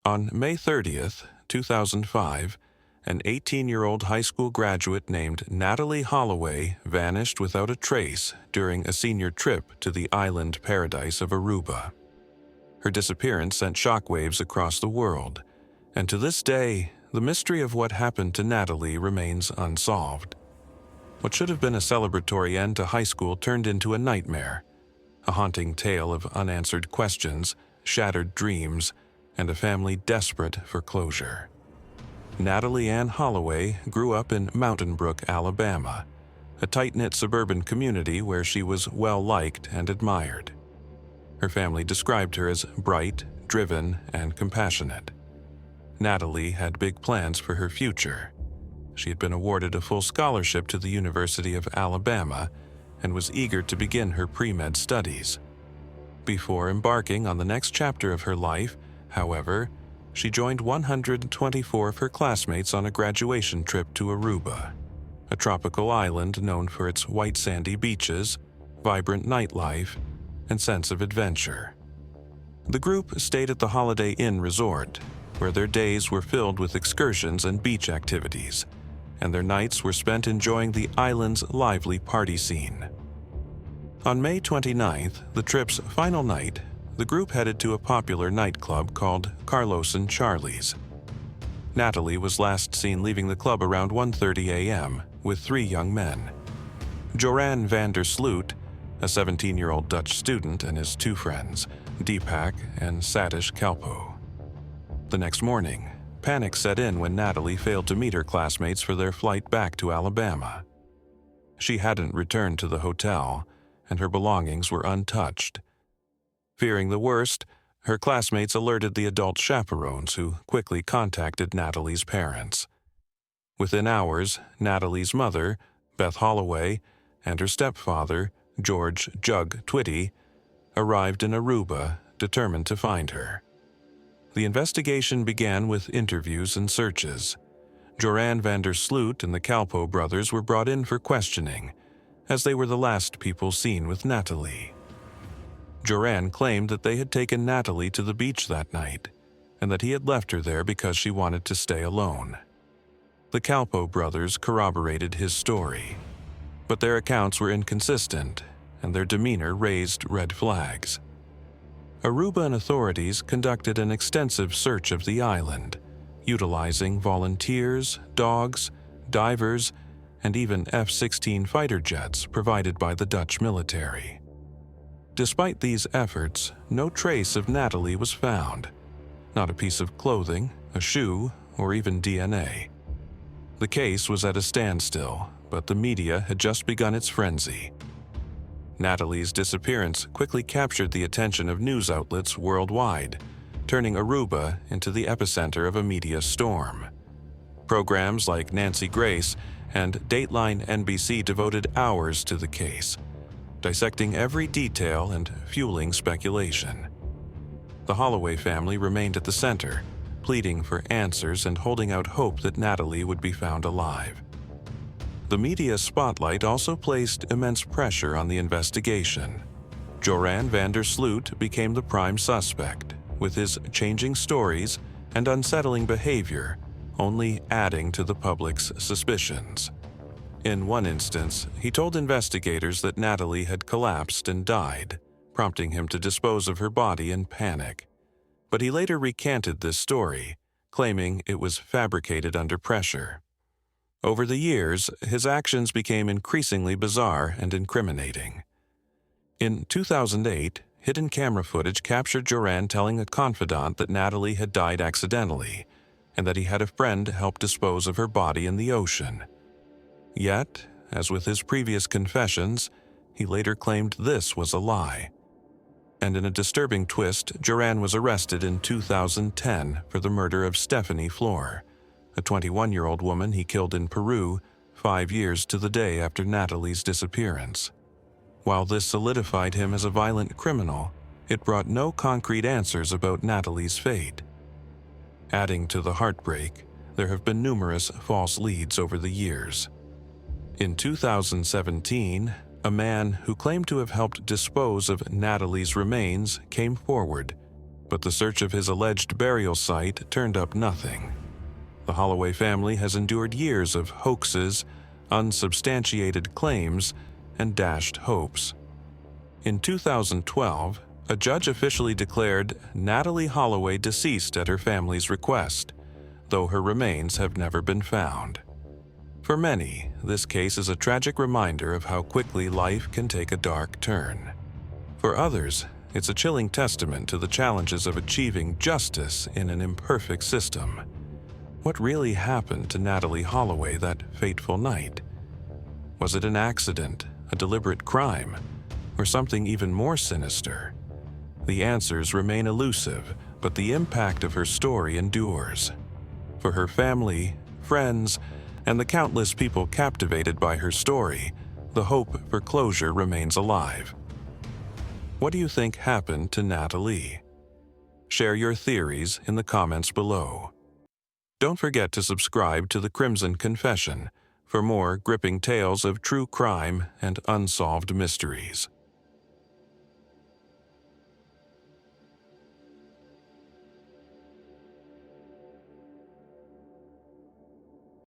On May 30th, 2005, an 18-year-old high school graduate named Natalee Holloway vanished without a trace during a senior trip to the island paradise of Aruba. Her disappearance sent shockwaves across the world, and to this day, the mystery of what happened to Natalee remains unsolved. What should have been a celebratory end to high school turned into a nightmare, a haunting tale of unanswered questions, shattered dreams, and a family desperate for closure. Natalee Ann Holloway grew up in Mountain Brook, Alabama, a tight-knit suburban community where she was well-liked and admired. Her family described her as bright, driven, and compassionate. Natalee had big plans for her future. She had been awarded a full scholarship to the University of Alabama and was eager to begin her pre-med studies. Before embarking on the next chapter of her life, however, she joined 124 of her classmates on a graduation trip to Aruba, a tropical island known for its white sandy beaches, vibrant nightlife, and sense of adventure. The group stayed at the Holiday Inn Resort, where their days were filled with excursions and beach activities, and their nights were spent enjoying the island's lively party scene. On May 29th, the trip's final night, the group headed to a popular nightclub called Carlos and Charlie's. Natalee was last seen leaving the club around 1:30 a.m. with 3 young men: Joran van der Sloot, a 17-year-old Dutch student, and his 2 friends, Deepak and Satish Kalpoe. The next morning, panic set in when Natalee failed to meet her classmates for their flight back to Alabama. She hadn't returned to the hotel, and her belongings were untouched. Fearing the worst, her classmates alerted the adult chaperones, who quickly contacted Natalee's parents. Within hours, Natalee's mother, Beth Holloway, and her stepfather, George Jug Twitty, arrived in Aruba, determined to find her. The investigation began with interviews and searches. Joran van der Sloot and the Kalpoe brothers were brought in for questioning, as they were the last people seen with Natalee. Joran claimed that they had taken Natalee to the beach that night, and that he had left her there because she wanted to stay alone. The Kalpoe brothers corroborated his story, but their accounts were inconsistent, and their demeanor raised red flags. Aruban authorities conducted an extensive search of the island, utilizing volunteers, dogs, divers, and even F-16 fighter jets provided by the Dutch military. Despite these efforts, no trace of Natalee was found. Not a piece of clothing, a shoe, or even DNA. The case was at a standstill, but the media had just begun its frenzy. Natalee's disappearance quickly captured the attention of news outlets worldwide, turning Aruba into the epicenter of a media storm. Programs like Nancy Grace and Dateline NBC devoted hours to the case, dissecting every detail and fueling speculation. The Holloway family remained at the center, pleading for answers and holding out hope that Natalee would be found alive. The media spotlight also placed immense pressure on the investigation. Joran van der Sloot became the prime suspect, with his changing stories and unsettling behavior only adding to the public's suspicions. In one instance, he told investigators that Natalee had collapsed and died, prompting him to dispose of her body in panic. But he later recanted this story, claiming it was fabricated under pressure. Over the years, his actions became increasingly bizarre and incriminating. In 2008, hidden camera footage captured Joran telling a confidant that Natalee had died accidentally, and that he had a friend help dispose of her body in the ocean. Yet, as with his previous confessions, he later claimed this was a lie. And in a disturbing twist, Joran was arrested in 2010 for the murder of Stephanie Flor, a 21-year-old woman he killed in Peru 5 years to the day after Natalee's disappearance. While this solidified him as a violent criminal, it brought no concrete answers about Natalee's fate. Adding to the heartbreak, there have been numerous false leads over the years. In 2017, a man who claimed to have helped dispose of Natalee's remains came forward, but the search of his alleged burial site turned up nothing. The Holloway family has endured years of hoaxes, unsubstantiated claims, and dashed hopes. In 2012, a judge officially declared Natalee Holloway deceased at her family's request, though her remains have never been found. For many, this case is a tragic reminder of how quickly life can take a dark turn. For others, it's a chilling testament to the challenges of achieving justice in an imperfect system. What really happened to Natalee Holloway that fateful night? Was it an accident, a deliberate crime, or something even more sinister? The answers remain elusive, but the impact of her story endures. For her family, friends, and the countless people captivated by her story, the hope for closure remains alive. What do you think happened to Natalee? Share your theories in the comments below. Don't forget to subscribe to the Crimson Confession for more gripping tales of true crime and unsolved mysteries.